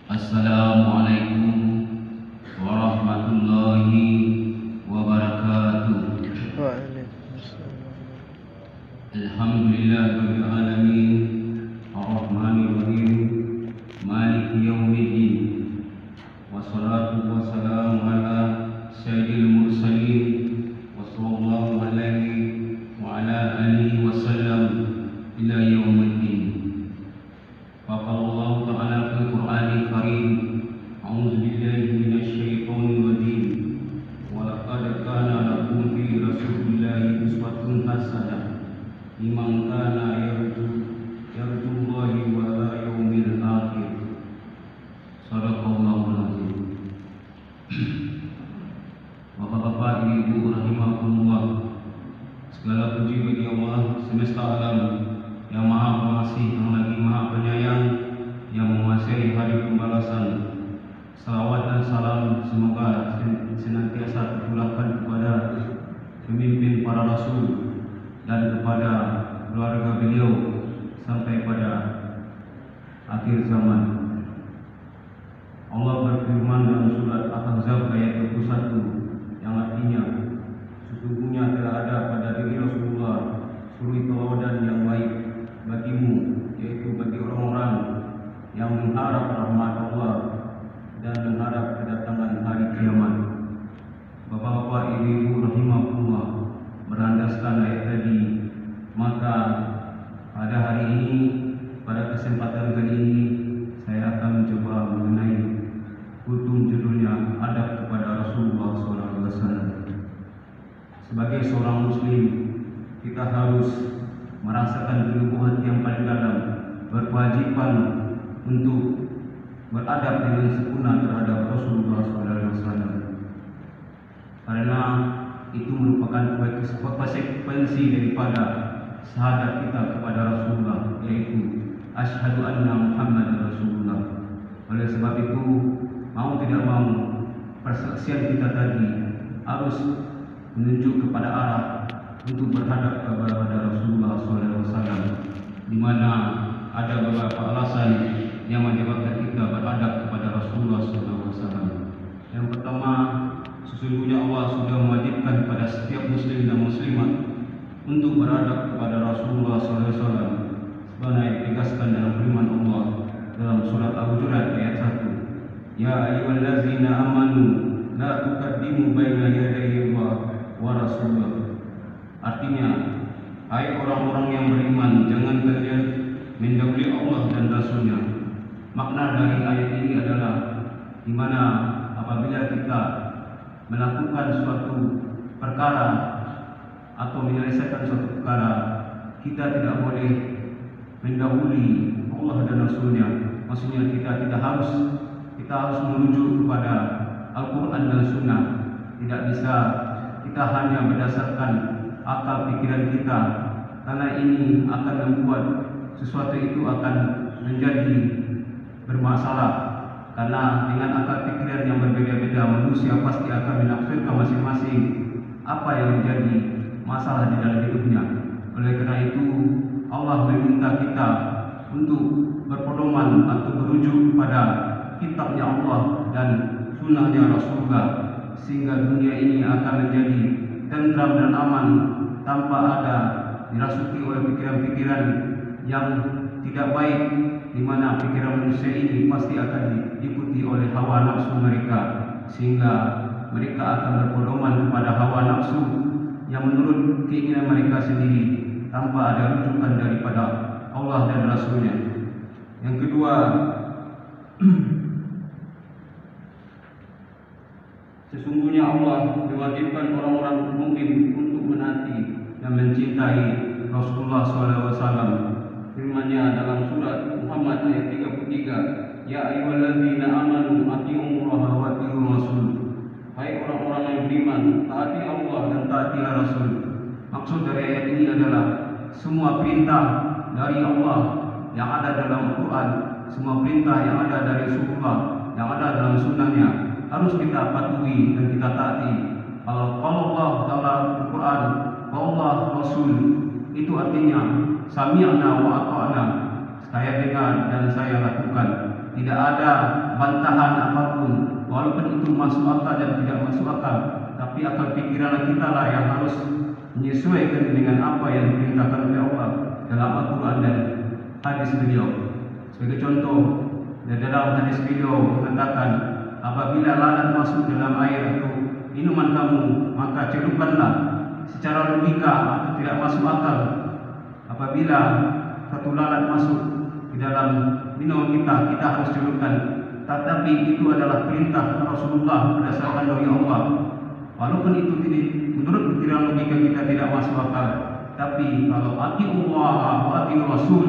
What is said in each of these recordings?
Assalamualaikum warahmatullahi wabarakatuh. Waalaikumsalam. Alhamdulillahirabbil alamin, arrahmanir rahim, maliki yaumiddin. Wassalatu wassalamu ala sayyidil mursalin wa sallallahu alaihi wa ala alihi wasallam ila yaumiddin. Faqala Allah Ta'ala fil Qur'anil Karim, a'udzu billahi minasy syaithanir rajim. Wa laqad kana lakum fi rasulillahi uswatun hasanah liman kana yarjullahi wal yawmil akhir. Shadaqallahul azim. Bapak-bapak, ibu-ibu rahimakumullah, segala puji bagi Allah semesta alam yang maha pengasih, yang lagi maha penyayang, yang menguasai hari pembalasan. Salawat dan salam semoga senantiasa tercurahkan kepada pemimpin para rasul dan kepada keluarga beliau sampai pada akhir zaman. Allah berfirman dalam surat Al-Ahzab ayat 21 yang artinya, sesungguhnya telah ada pada diri Rasulullah suri teladan yang baik bagimu, yaitu bagi orang-orang yang mengharap rahmat Allah dan mengharap kedatangan hari kiamat. Bapak-bapak, ibu-ibu rahimahullah, berlandaskan ayat tadi, maka pada hari ini, pada kesempatan kali ini, saya akan mencoba mengenai hukum judulnya adab kepada Rasulullah SAW. Sebagai seorang Muslim, kita harus merasakan keluhuan yang paling dalam, berkewajiban untuk beradab dengan sempurna terhadap Rasulullah SAW, karena itu merupakan konsekuensi daripada syahadat kita kepada Rasulullah, yaitu asyhadu anna Muhammadar Rasulullah. Oleh sebab itu, mau tidak mau, persaksian kita tadi harus menunjuk kepada arah untuk berhadap kepada Rasulullah SAW, di mana ada beberapa alasan yang menyebabkan kita beradab kepada Rasulullah SAW. Yang pertama, sesungguhnya Allah sudah mewajibkan kepada setiap muslim dan muslimat untuk beradab kepada Rasulullah SAW, sebagaimana yang ditegaskan dalam firman Allah dalam surat Al-Hujurat ayat 1. Ya ayyuhallazina amanu la tuqaddimu baina yaday Allah wa rasulih. Artinya, hai orang-orang yang beriman, jangan kalian mendahului Allah dan Rasulnya. Makna dari ayat ini adalah di mana apabila kita melakukan suatu perkara atau menyelesaikan suatu perkara, kita tidak boleh mendahului Allah dan Rasulnya. Maksudnya kita harus merujuk kepada Al-Quran dan Sunnah. Tidak bisa kita hanya berdasarkan akal pikiran kita, karena ini akan membuat sesuatu itu akan menjadi bermasalah. Karena dengan akal pikiran yang berbeda-beda, manusia pasti akan menafsirkan masing-masing apa yang menjadi masalah di dalam hidupnya. Oleh karena itu, Allah meminta kita untuk berpedoman atau merujuk kepada kitabnya Allah dan sunnahnya Rasulullah, sehingga dunia ini akan menjadi tentram dan aman tanpa ada dirasuki oleh pikiran-pikiran yang tidak baik, di mana pikiran manusia ini pasti akan diikuti oleh hawa nafsu mereka, sehingga mereka akan berpedoman kepada hawa nafsu yang menurut keinginan mereka sendiri tanpa ada rujukan daripada Allah dan Rasulnya. Yang kedua, sesungguhnya Allah mewajibkan orang-orang mukmin untuk menaati dan mencintai Rasulullah SAW. Firman-Nya dalam surat Muhammad ayat 33, Ya ayyuhallazina amanu atii'ullaha wa atii'ur rasul. Hai orang-orang yang beriman, taati Allah dan taatilah Rasul. Maksud dari ayat ini adalah semua perintah dari Allah yang ada dalam Al-Quran, semua perintah yang ada dari Rasulullah, yang ada dalam sunnahnya, harus kita patuhi dan kita taati. Kalau Allah Ta'ala Al-Quran, Allah Rasul, itu artinya sami'na wa ata'na. tidak ada bantahan apapun, walaupun itu masuk akal dan tidak masuk akal, tapi akal pikiran kita lah yang harus menyesuaikan dengan apa yang diperintahkan oleh Allah dalam Al-Quran dan hadis beliau. Sebagai contoh, dalam hadis beliau mengatakan, apabila lalat masuk dalam air atau minuman kamu, maka celupkanlah. Secara logika atau tidak masuk akal, apabila satu lalat masuk di dalam minuman kita harus celupkan. Tetapi itu adalah perintah Rasulullah berdasarkan dari Allah. Walaupun itu menurut pikiran logika kita tidak masuk akal, tapi kalau ati Allah wa ati Rasul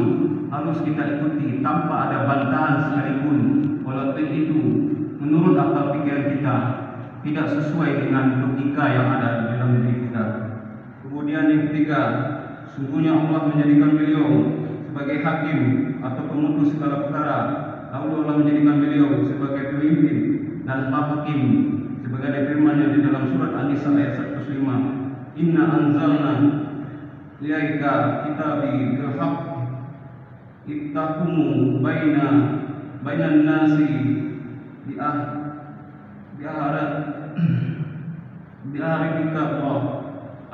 harus kita ikuti tanpa ada bantahan sekalipun. Walaupun itu menurut akal pikiran kita tidak sesuai dengan logika yang ada di dalam diri kita. Kemudian yang ketiga, sungguhnya Allah menjadikan beliau sebagai hakim atau pemutus segala perkara. Lalu Allah menjadikan beliau sebagai pemimpin dan hakim, sebagaimana firman-Nya di dalam surat An-Nisa ayat 105, Inna anzalna ilaika kitabi bil haqq ittaqumu bainan nasi bi'arifika Allah.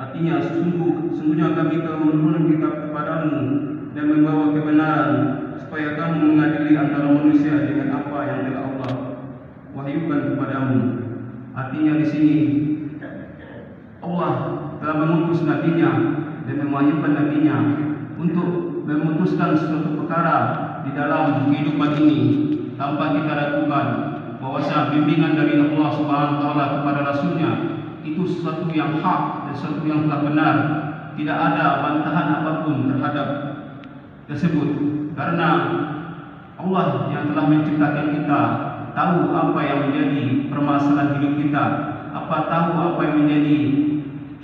Artinya sesungguhnya kami telah menurunkan kitab kepadamu dan membawa kebenaran supaya kamu mengadili antara manusia dengan apa yang telah Allah wahyukan kepadamu. Artinya di sini Allah telah mengutus nabinya dan mewahyukan nabinya untuk memutuskan suatu perkara di dalam kehidupan ini tanpa kita ragukan bahwasanya bimbingan dari Allah Subhanahu wa taala kepada rasulnya itu sesuatu yang hak dan sesuatu yang telah benar. Tidak ada bantahan apapun terhadap tersebut, karena Allah yang telah menciptakan kita tahu apa yang menjadi permasalahan hidup kita, tahu apa yang menjadi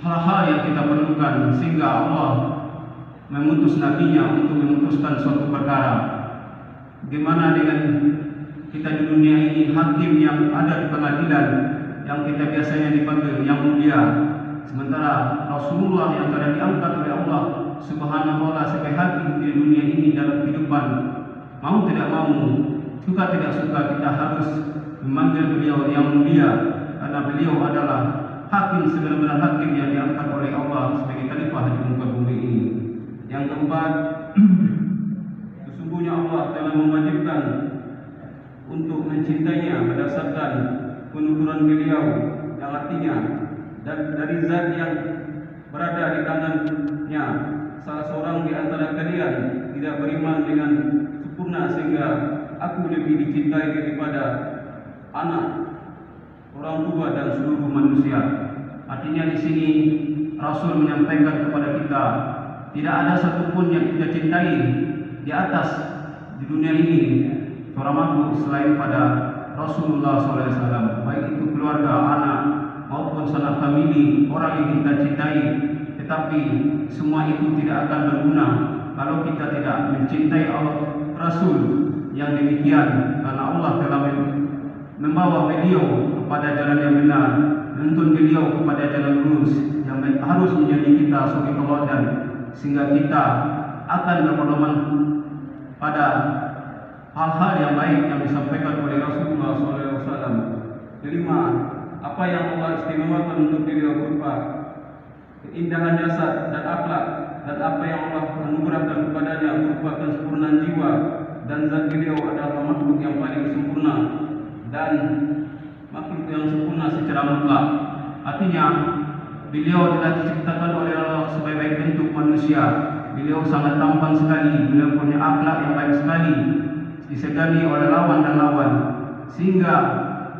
hal-hal yang kita perlukan, sehingga Allah mengutus nabinya untuk memutuskan suatu perkara. Bagaimana dengan kita di dunia ini, hakim yang ada di pengadilan yang kita biasanya dipanggil yang mulia, sementara Rasulullah yang telah diangkat oleh Allah Subhanahu wa taala sebagai hakim di dunia ini dalam kehidupan, mau tidak mau, suka tidak suka, kita harus memanggil beliau yang mulia, karena beliau adalah hakim, sebenar-benar hakim yang diangkat oleh Allah sebagai khalifah di muka bumi ini. Yang keempat, sesungguhnya Allah telah mewajibkan untuk mencintainya berdasarkan penuturan beliau, yang artinya dan dari zat yang berada di tangannya, salah seorang di antara kalian tidak beriman dengan sempurna sehingga aku lebih dicintai daripada anak, orang tua dan seluruh manusia. Artinya di sini Rasul menyampaikan kepada kita, tidak ada satupun yang kita cintai di atas di dunia ini seorang makhluk selain pada Rasulullah SAW, baik itu keluarga, anak maupun sanak famili, orang yang kita cintai. Tetapi semua itu tidak akan berguna kalau kita tidak mencintai Rasul yang demikian, karena Allah telah membawa beliau kepada jalan yang benar, menuntun beliau kepada jalan lurus yang harus menjadi kita sebagai teladan, sehingga kita akan berpedoman pada hal-hal yang baik yang disampaikan oleh Rasulullah SAW. Kelima, apa yang Allah istimewakan untuk beliau berupa keindahan jasad dan akhlak, dan apa yang Allah anugerahkan kepadanya berupa kesempurnaan jiwa, dan zat beliau adalah makhluk yang paling sempurna dan makhluk yang sempurna secara mutlak. Artinya beliau telah diciptakan oleh Allah sebagai bentuk manusia. Beliau sangat tampan sekali, beliau punya akhlak yang baik sekali, disegani oleh lawan dan lawan, sehingga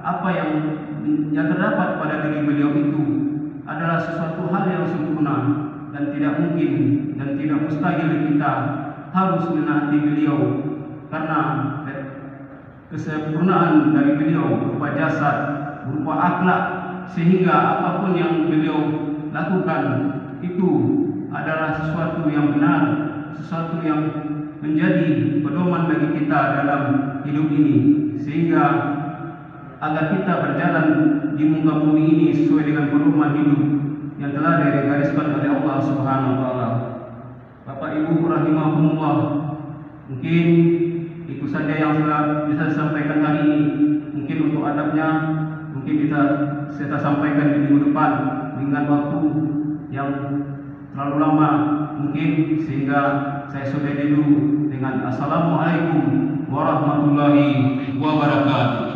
apa yang terdapat pada diri beliau itu adalah sesuatu hal yang sempurna dan tidak mungkin dan tidak mustahil kita harus menaati beliau, karena kesempurnaan dari beliau berupa jasad, berupa akhlak, sehingga apapun yang beliau lakukan itu adalah sesuatu yang benar, sesuatu yang menjadi pedoman bagi kita dalam hidup ini, sehingga agar kita berjalan di muka bumi ini sesuai dengan pedoman hidup yang telah digariskan oleh Allah Subhanahu wa taala. Bapak Ibu rahimahumullah, mungkin itu saja yang bisa disampaikan hari ini. Mungkin untuk adabnya mungkin bisa saya sampaikan di minggu depan dengan waktu yang terlalu lama mungkin, sehingga saya sudahi dulu dengan Assalamualaikum warahmatullahi wabarakatuh.